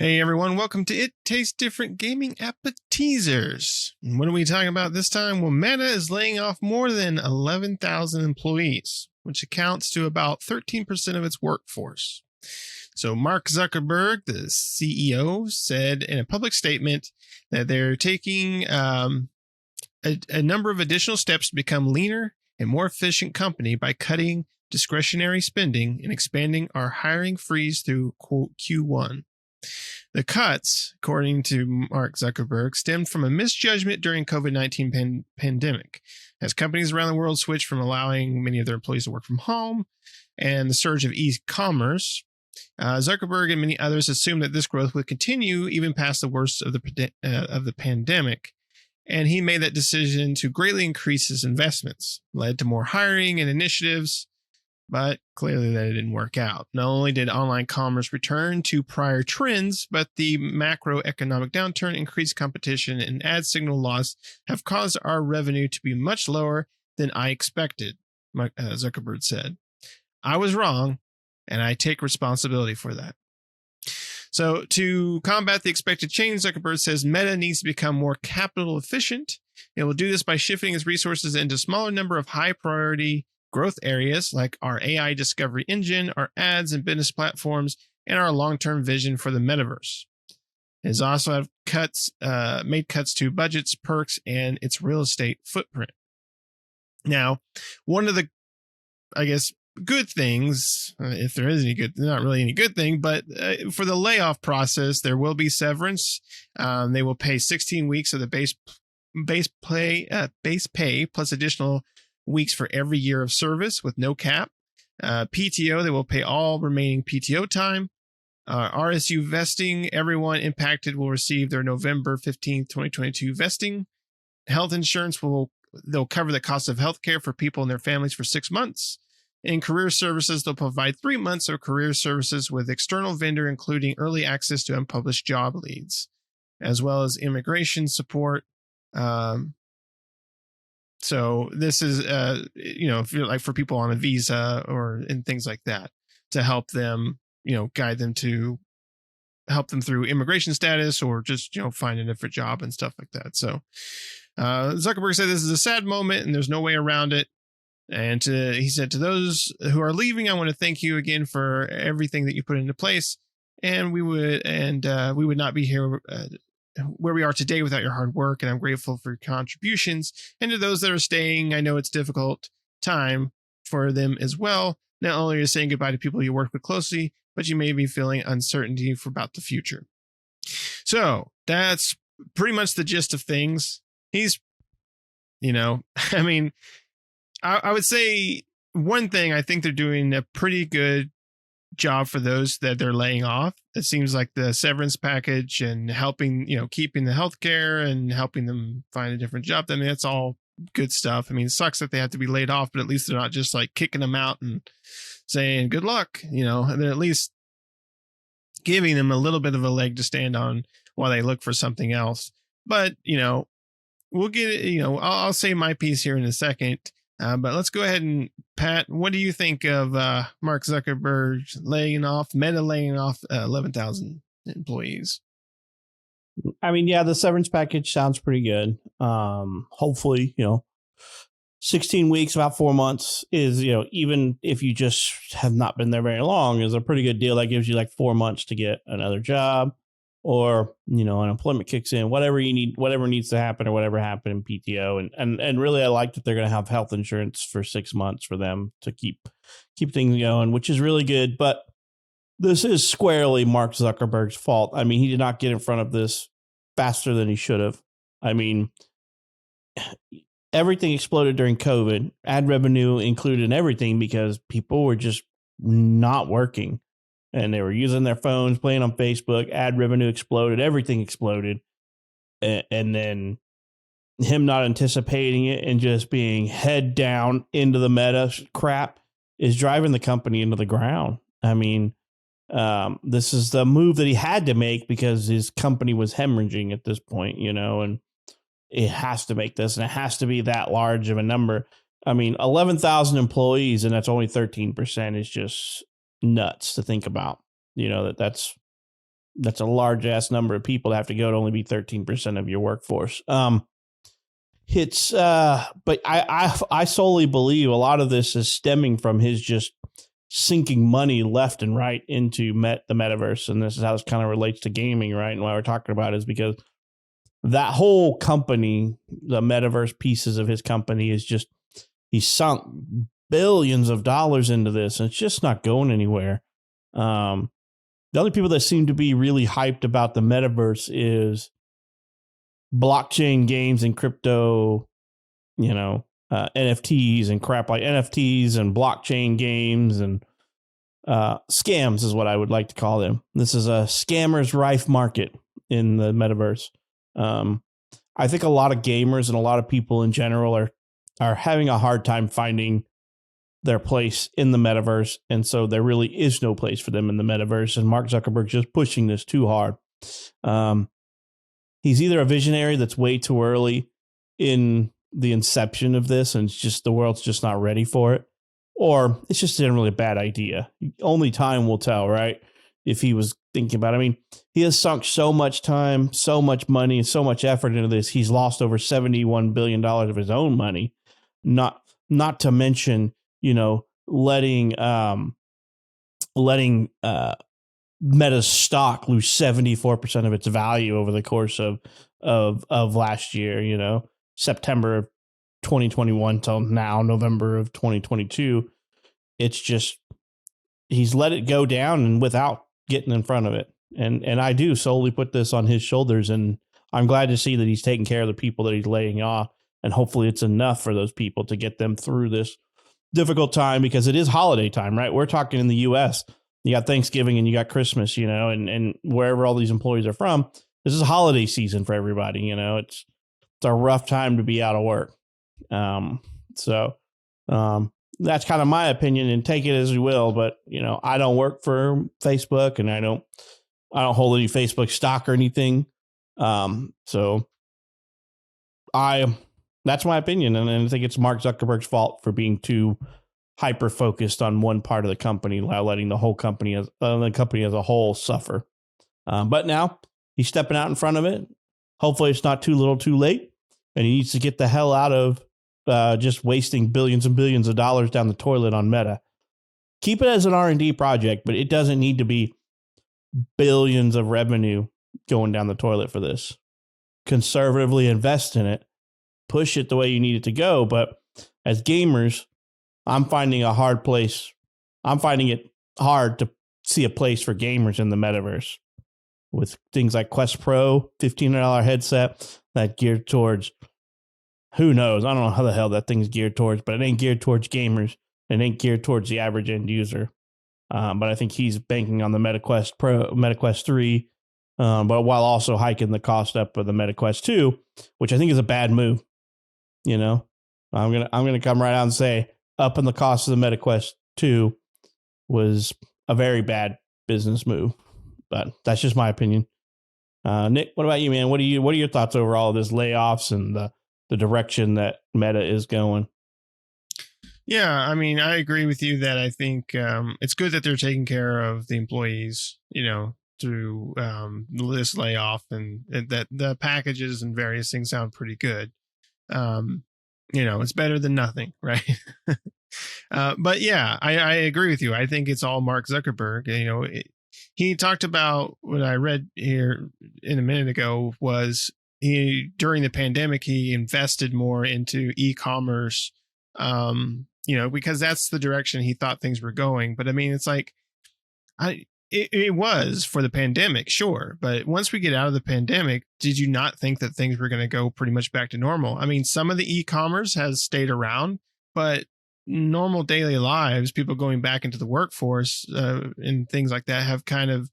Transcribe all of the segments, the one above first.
Hey everyone, welcome to It Tastes Different Gaming Appetizers. And what are we talking about this time? Well, Meta is laying off more than 11,000 employees, which accounts to about 13% of its workforce. So Mark Zuckerberg, the CEO, said in a public statement that they're taking a number of additional steps to become leaner and more efficient company by cutting discretionary spending and expanding our hiring freeze through quote Q1. The cuts, according to Mark Zuckerberg, stemmed from a misjudgment during COVID-19 pandemic, as companies around the world switched from allowing many of their employees to work from home and the surge of e-commerce. Zuckerberg and many others assumed that this growth would continue even past the worst of the pandemic, and he made that decision to greatly increase his investments, led to more hiring and initiatives. But clearly that didn't work out. Not only did online commerce return to prior trends, but the macroeconomic downturn, increased competition, and ad signal loss have caused our revenue to be much lower than I expected, Zuckerberg said. I was wrong, and I take responsibility for that. So to combat the expected change, Zuckerberg says Meta needs to become more capital efficient. It will do this by shifting its resources into a smaller number of high priority growth areas like our AI discovery engine, our ads and business platforms, and our long-term vision for the metaverse. It has also made cuts to budgets, perks, and its real estate footprint. Now, one of the, good things, if there is any good, not really any good thing, but for the layoff process, there will be severance. They will pay 16 weeks of the base pay plus additional weeks for every year of service with no cap. PTO, they will pay all remaining PTO time. RSU vesting, everyone impacted will receive their November 15th, 2022 vesting. Health insurance they'll cover the cost of healthcare for people and their families for 6 months. In career services, they'll provide 3 months of career services with external vendor, including early access to unpublished job leads, as well as immigration support. So this is, if you're like for people on a visa and things like that, to help them, guide them to help them through immigration status or just, find a different job and stuff like that. So Zuckerberg said this is a sad moment and there's no way around it. And he said, to those who are leaving, I want to thank you again for everything that you put into place. And we would not be here where we are today without your hard work, and I'm grateful for your contributions. And to those that are staying, I know it's a difficult time for them as well. Not only are you saying goodbye to people you work with closely, but you may be feeling uncertainty about the future. So that's pretty much the gist of things. He's, I would say one thing, I think they're doing a pretty good job for those that they're laying off. It seems like the severance package and helping, keeping the healthcare and helping them find a different job. I mean, that's all good stuff. I mean, it sucks that they have to be laid off, but at least they're not just like kicking them out and saying good luck, and they're at least giving them a little bit of a leg to stand on while they look for something else. But, we'll get it, I'll say my piece here in a second. But let's go ahead and, Pat, what do you think of Mark Zuckerberg Meta laying off 11,000 employees? I mean, yeah, the severance package sounds pretty good. Hopefully, 16 weeks, about 4 months is, even if you just have not been there very long, is a pretty good deal. That gives you like 4 months to get another job or, unemployment kicks in, whatever you need, whatever needs to happen or whatever happened in PTO. And really, I like that they're going to have health insurance for 6 months for them to keep things going, which is really good. But this is squarely Mark Zuckerberg's fault. I mean, he did not get in front of this faster than he should have. I mean, everything exploded during COVID, ad revenue included in everything because people were just not working. And they were using their phones, playing on Facebook. Ad revenue exploded. Everything exploded. And then him not anticipating it and just being head down into the meta crap is driving the company into the ground. I mean, this is the move that he had to make because his company was hemorrhaging at this point, and it has to make this, and it has to be that large of a number. I mean, 11,000 employees, and that's only 13% is just nuts to think about. That's That's a large ass number of people to have to go to only be 13% of your workforce. It's but I solely believe a lot of this is stemming from his just sinking money left and right into the metaverse, and this is how this kind of relates to gaming, right? And why we're talking about it is because that whole company, the metaverse pieces of his company, is just he sunk billions of dollars into this, and it's just not going anywhere. The only people that seem to be really hyped about the metaverse is blockchain games and crypto, NFTs and crap like NFTs and blockchain games and scams is what I would like to call them. This is a scammers rife market in the metaverse. I think a lot of gamers and a lot of people in general are having a hard time finding their place in the metaverse. And so there really is no place for them in the metaverse. And Mark Zuckerberg's just pushing this too hard. He's either a visionary that's way too early in the inception of this and it's just the world's just not ready for it, or it's just generally a bad idea. Only time will tell, right? If he was thinking about it. I mean, he has sunk so much time, so much money, and so much effort into this. He's lost over $71 billion of his own money. Not to mention, letting Meta's stock lose 74% of its value over the course of last year, September of 2021 till now, November of 2022. It's just, he's let it go down and without getting in front of it. And I do solely put this on his shoulders. And I'm glad to see that he's taking care of the people that he's laying off. And hopefully it's enough for those people to get them through this difficult time, because it is holiday time, right? We're talking in the US. You got Thanksgiving and you got Christmas, and wherever all these employees are from, this is a holiday season for everybody. It's a rough time to be out of work. So that's kind of my opinion, and take it as you will. But, I don't work for Facebook, and I don't hold any Facebook stock or anything. So that's my opinion. And I think it's Mark Zuckerberg's fault for being too hyper focused on one part of the company, while letting the whole company as a whole suffer. But now he's stepping out in front of it. Hopefully it's not too little too late, and he needs to get the hell out of just wasting billions and billions of dollars down the toilet on Meta. Keep it as an R&D project, but it doesn't need to be billions of revenue going down the toilet for this. Conservatively invest in it, push it the way you need it to go. But as gamers, I'm finding it hard to see a place for gamers in the metaverse, with things like Quest Pro, $1,500 headset that geared towards, who knows? I don't know how the hell that thing's geared towards, but it ain't geared towards gamers. It ain't geared towards the average end user. But I think he's banking on the MetaQuest 3, but while also hiking the cost up of the MetaQuest 2, which I think is a bad move. I'm gonna come right out and say upping the cost of the MetaQuest 2 was a very bad business move. But that's just my opinion. Nick, what about you, man? What are your thoughts over all of this layoffs and the direction that Meta is going? Yeah, I mean, I agree with you that I think it's good that they're taking care of the employees, through this layoff, and that the packages and various things sound pretty good. It's better than nothing, right? But yeah, I agree with you. I think it's all Mark Zuckerberg. He talked about, what I read here in a minute ago, was during the pandemic, he invested more into e-commerce, because that's the direction he thought things were going. But I mean, it's like, it was for the pandemic, sure. But once we get out of the pandemic, did you not think that things were going to go pretty much back to normal? I mean, some of the e-commerce has stayed around, but normal daily lives, people going back into the workforce and things like that have kind of,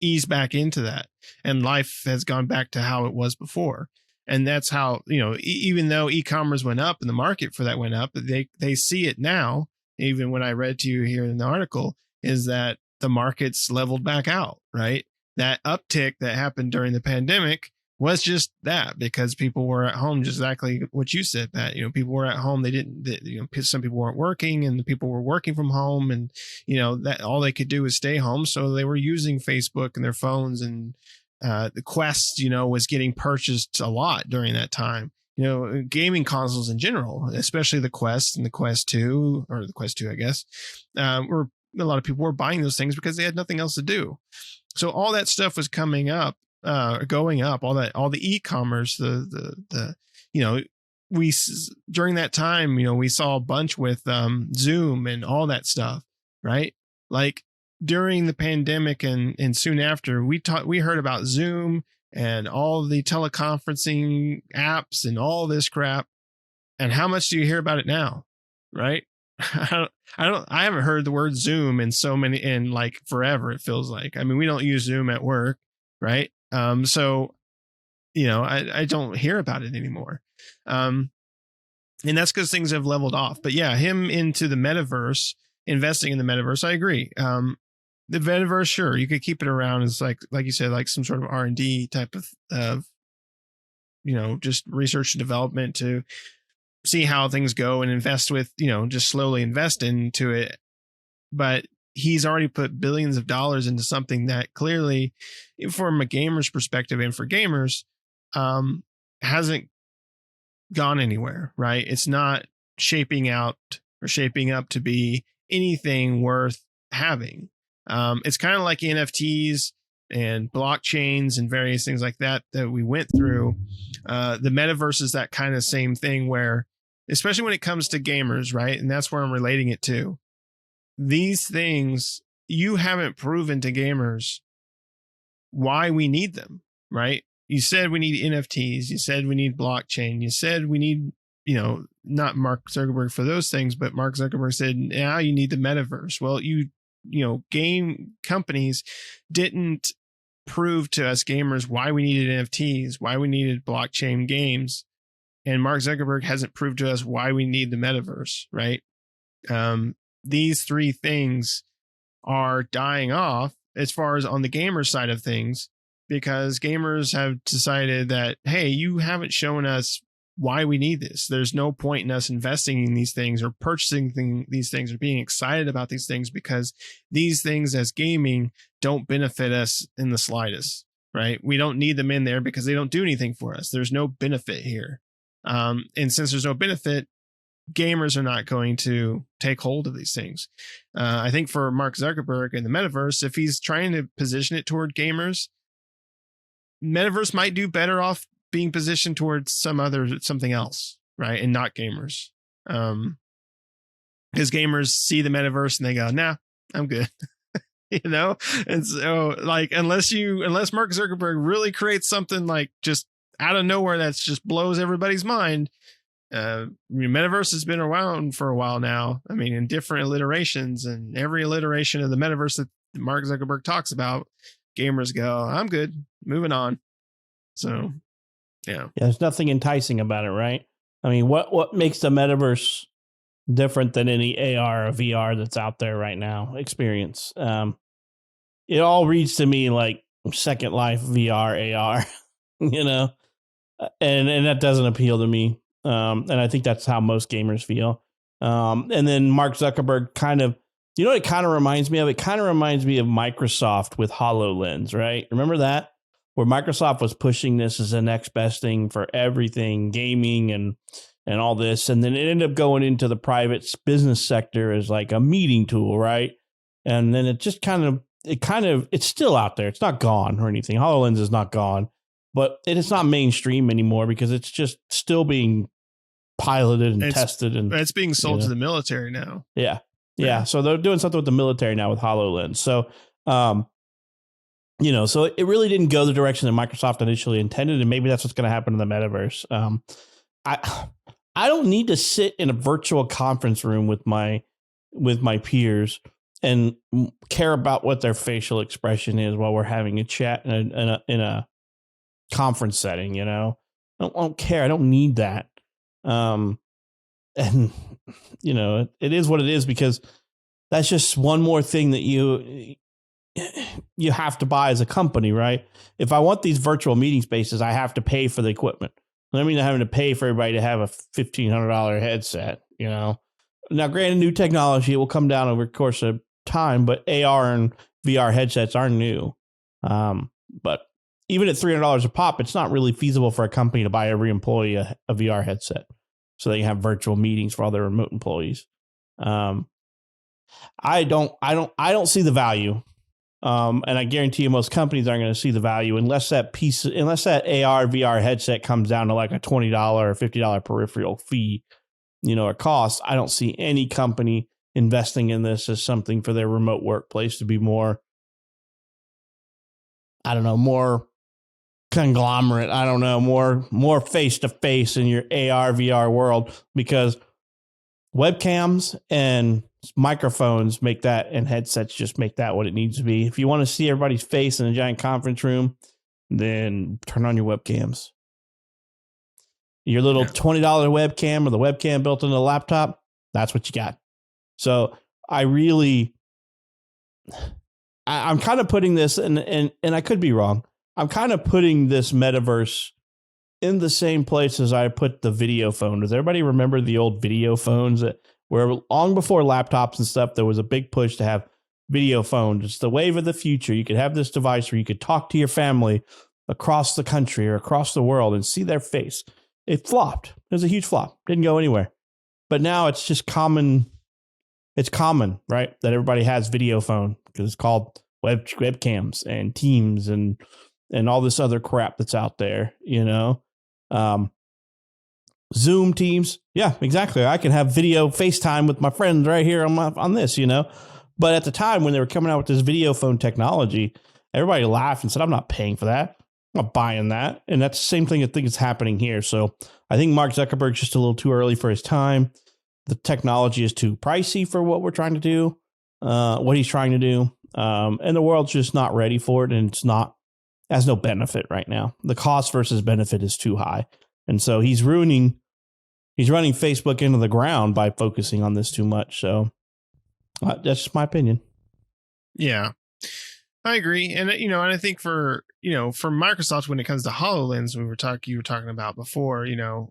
eased back into that. And life has gone back to how it was before. And that's how, even though e-commerce went up and the market for that went up, they see it now. Even when I read to you here in the article, is that the market's leveled back out, right? That uptick that happened during the pandemic was just that, because people were at home, just exactly what you said, that, people were at home. They didn't, some people weren't working, and the people were working from home, and, that all they could do was stay home. So they were using Facebook and their phones, and the Quest, was getting purchased a lot during that time. Gaming consoles in general, especially the Quest and the Quest 2, or the Quest 2, I guess, were a lot of people were buying those things because they had nothing else to do. So all that stuff was coming up, going up, all the e-commerce, we, during that time, we saw a bunch with Zoom and all that stuff, right? Like during the pandemic and soon after, we heard about Zoom and all the teleconferencing apps and all this crap. And how much do you hear about it now? Right? I haven't heard the word Zoom in like forever. It feels like, I mean, we don't use Zoom at work. Right. So, I don't hear about it anymore. And that's because things have leveled off. But yeah, him into the metaverse, investing in the metaverse, I agree. The metaverse, sure, you could keep it around as like you said, like some sort of R&D type of just research and development to see how things go, and invest with, just slowly invest into it. But he's already put billions of dollars into something that clearly, from a gamer's perspective and for gamers, hasn't gone anywhere, right? It's not shaping out or shaping up to be anything worth having. It's kind of like NFTs and blockchains and various things like that we went through. The metaverse is that kind of same thing, where, especially when it comes to gamers, right? And that's where I'm relating it to. These things, you haven't proven to gamers why we need them, right? You said we need NFTs. You said we need blockchain. You said we need, not Mark Zuckerberg for those things, but Mark Zuckerberg said, now you need the metaverse. Well, game companies didn't prove to us gamers why we needed NFTs, why we needed blockchain games. And Mark Zuckerberg hasn't proved to us why we need the metaverse, right? These three things are dying off as far as on the gamer side of things, because gamers have decided that, hey, you haven't shown us why we need this. There's no point in us investing in these things or purchasing these things or being excited about these things, because these things as gaming don't benefit us in the slightest, right? We don't need them in there because they don't do anything for us. There's no benefit here. And since there's no benefit, gamers are not going to take hold of these things. I think for Mark Zuckerberg and the metaverse, if he's trying to position it toward gamers, metaverse might do better off being positioned towards something else, right? And not gamers. Because gamers see the metaverse and they go, nah, I'm good. And so, like, unless Mark Zuckerberg really creates something like just out of nowhere that's just blows everybody's mind. Metaverse has been around for a while now. I mean, in different iterations, and every iteration of the metaverse that Mark Zuckerberg talks about, gamers go, I'm good, moving on. So, yeah, there's nothing enticing about it, right? I mean, what makes the metaverse different than any AR or VR that's out there right now experience? It all reads to me like Second Life VR, AR, and that doesn't appeal to me. And I think that's how most gamers feel. And then Mark Zuckerberg kind of, what it kind of reminds me of? It kind of reminds me of Microsoft with HoloLens, right? Remember that? Where Microsoft was pushing this as the next best thing for everything, gaming and all this. And then it ended up going into the private business sector as like a meeting tool, right? And then it just it's still out there. It's not gone or anything. HoloLens is not gone, but it is not mainstream anymore because it's just still being piloted and tested, and it's being sold to the military now. Yeah. So they're doing something with the military now with HoloLens. So, so it really didn't go the direction that Microsoft initially intended, and maybe that's what's going to happen in the metaverse. I don't need to sit in a virtual conference room with my peers and care about what their facial expression is while we're having a chat in a conference setting. I don't care. I don't need that. And it is what it is, because that's just one more thing that you have to buy as a company, right? If I want these virtual meeting spaces, I have to pay for the equipment. I mean, having to pay for everybody to have a $1,500 headset, you know. Now, granted, new technology, it will come down over the course of time, but AR and VR headsets are new. But even at $300 a pop, it's not really feasible for a company to buy every employee a VR headset so they can have virtual meetings for all their remote employees. I don't see the value. And I guarantee you most companies aren't going to see the value unless that AR VR headset comes down to like a $20 or $50 peripheral fee, you know, or cost. I don't see any company investing in this as something for their remote workplace to be more, I don't know, more conglomerate. I don't know, more face to face in your AR VR world, because webcams and microphones make that, and headsets just make that what it needs to be. If you want to see everybody's face in a giant conference room, then turn on your webcams. Your little $20 webcam or the webcam built into the laptop, that's what you got. So I'm kind of putting this, and I could be wrong, I'm kind of putting this metaverse in the same place as I put the video phone. Does everybody remember the old video phones that where long before laptops and stuff, there was a big push to have video phones? It's the wave of the future. You could have this device where you could talk to your family across the country or across the world and see their face. It flopped. It was a huge flop. Didn't go anywhere. But now it's just common. It's common, right? That everybody has video phone because it's called webcams and Teams and all this other crap that's out there, you know. Zoom, Teams. Yeah, exactly. I can have video FaceTime with my friends right here on this, you know. But at the time when they were coming out with this video phone technology, everybody laughed and said, I'm not paying for that. I'm not buying that. And that's the same thing I think is happening here. So I think Mark Zuckerberg's just a little too early for his time. The technology is too pricey for what we're trying to do, what he's trying to do. And the world's just not ready for it. And has no benefit right now. The cost versus benefit is too high. And so he's running Facebook into the ground by focusing on this too much. So that's just my opinion. Yeah, I agree. And, you know, and I think for Microsoft, when it comes to HoloLens, you were talking about before, you know,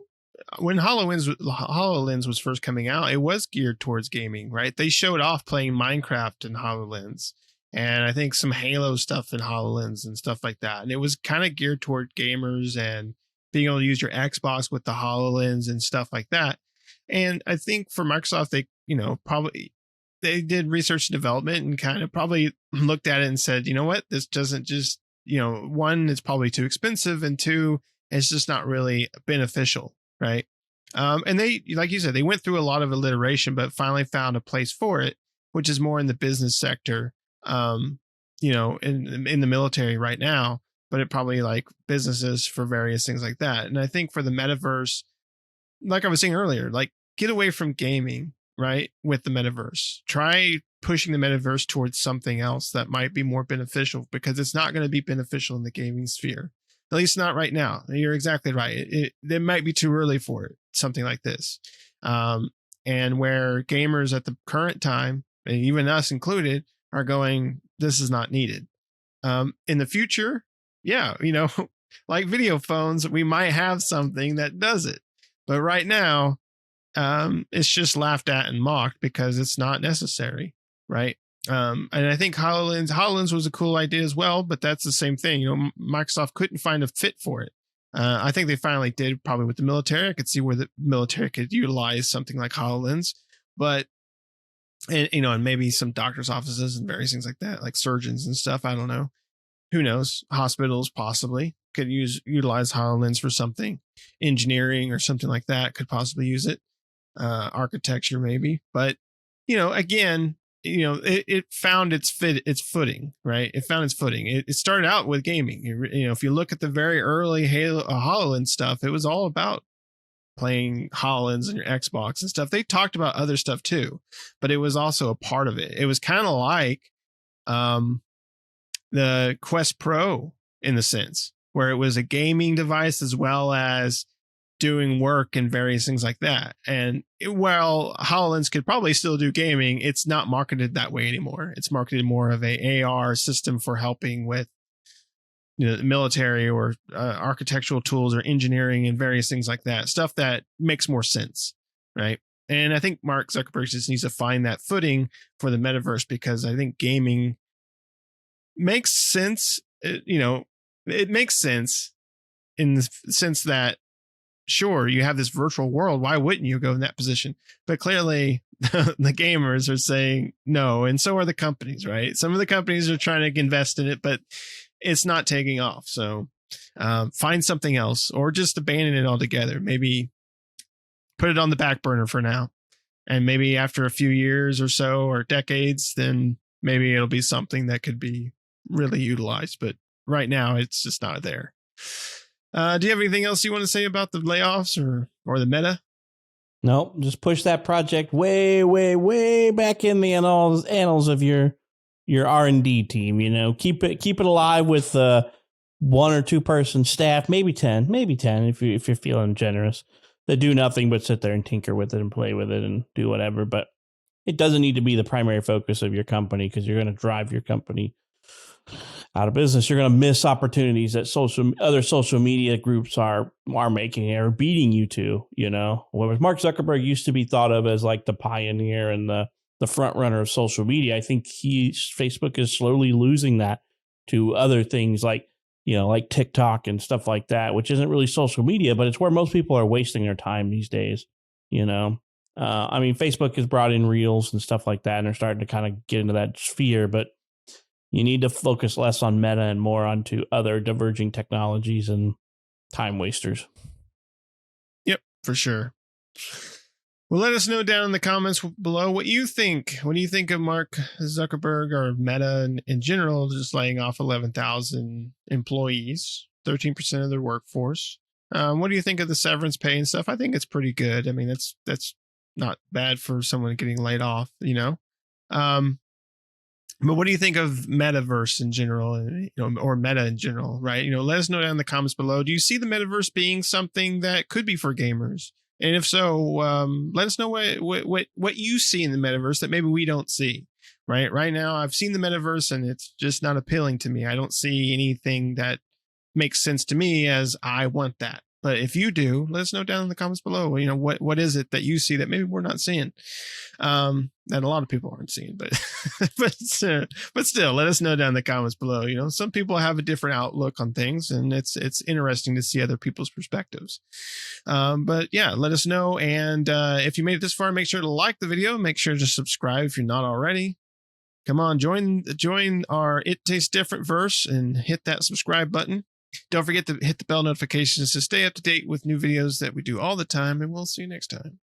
when HoloLens was first coming out, it was geared towards gaming, right? They showed off playing Minecraft in HoloLens, and I think some Halo stuff in HoloLens and stuff like that. And it was kind of geared toward gamers and being able to use your Xbox with the HoloLens and stuff like that. And I think for Microsoft, they did research and development and kind of probably looked at it and said, you know what, this doesn't just, you know, one, it's probably too expensive, and two, it's just not really beneficial, right? And they, like you said, they went through a lot of alliteration, but finally found a place for it, which is more in the business sector, you know, in the military right now, but it probably like businesses for various things like that. And I think for the metaverse, like I was saying earlier, like get away from gaming, right? With the metaverse, try pushing the metaverse towards something else that might be more beneficial, because it's not going to be beneficial in the gaming sphere, at least not right now. You're exactly right. It might be too early for it, something like this. And where gamers at the current time, and even us included, are going, this is not needed. In the future, yeah, you know, like video phones, we might have something that does it. But right now, it's just laughed at and mocked because it's not necessary, right? And I think HoloLens was a cool idea as well, but that's the same thing. You know, Microsoft couldn't find a fit for it. I think they finally did, probably with the military. I could see where the military could utilize something like HoloLens, but and you know, and maybe some doctors' offices and various things like that, like surgeons and stuff. I don't know. Who knows? Hospitals possibly could utilize HoloLens for something. Engineering or something like that could possibly use it. Architecture maybe, but you know, again, you know, it found its footing, right? It found its footing. It started out with gaming. You know, if you look at the very early HoloLens stuff, it was all about playing HoloLens and your Xbox and stuff. They talked about other stuff too, but it was also a part of it. It was kind of like the Quest Pro in the sense where it was a gaming device as well as doing work and various things like that. And while HoloLens could probably still do gaming, it's not marketed that way anymore. It's marketed more of a AR system for helping with military or architectural tools or engineering and various things like that. Stuff that makes more sense, right? And I think Mark Zuckerberg just needs to find that footing for the metaverse, because I think gaming makes sense. It makes sense in the sense that, sure, you have this virtual world. Why wouldn't you go in that position? But clearly the gamers are saying no. And so are the companies, right? Some of the companies are trying to invest in it, but it's not taking off. So find something else, or just abandon it altogether. Maybe put it on the back burner for now. And maybe after a few years or so, or decades, then maybe it'll be something that could be really utilized. But right now, it's just not there. Do you have anything else you want to say about the layoffs or the meta? No, just push that project way, way, way back in the annals of your R&D team. Keep it alive with 1 or 2 person staff, maybe 10 if you're feeling generous, that do nothing but sit there and tinker with it and play with it and do whatever. But it doesn't need to be the primary focus of your company, because you're going to drive your company out of business. You're going to miss opportunities that other social media groups are making or beating you to. Whereas Mark Zuckerberg used to be thought of as like the pioneer and the front runner of social media, I think Facebook is slowly losing that to other things like TikTok and stuff like that, which isn't really social media, but it's where most people are wasting their time these days. Facebook has brought in Reels and stuff like that, and they're starting to kind of get into that sphere, but you need to focus less on Meta and more onto other diverging technologies and time wasters. Yep, for sure. Well, let us know down in the comments below what you think. What do you think of Mark Zuckerberg or Meta in general, just laying off 11,000 employees, 13% of their workforce? What do you think of the severance pay and stuff? I think it's pretty good. I mean, that's not bad for someone getting laid off, But what do you think of metaverse in general, or meta in general, right? Let us know down in the comments below. Do you see the metaverse being something that could be for gamers? And if so, let us know what you see in the metaverse that maybe we don't see, right? Right now, I've seen the metaverse and it's just not appealing to me. I don't see anything that makes sense to me as I want that. But if you do, let us know down in the comments below. What is it that you see that maybe we're not seeing, that a lot of people aren't seeing, but but still, let us know down in the comments below. Some people have a different outlook on things, and it's interesting to see other people's perspectives. But yeah, let us know. And if you made it this far, make sure to like the video. Make sure to subscribe if you're not already. Come on, join our It Tastes Different verse and hit that subscribe button. Don't forget to hit the bell notifications to stay up to date with new videos that we do all the time, and we'll see you next time.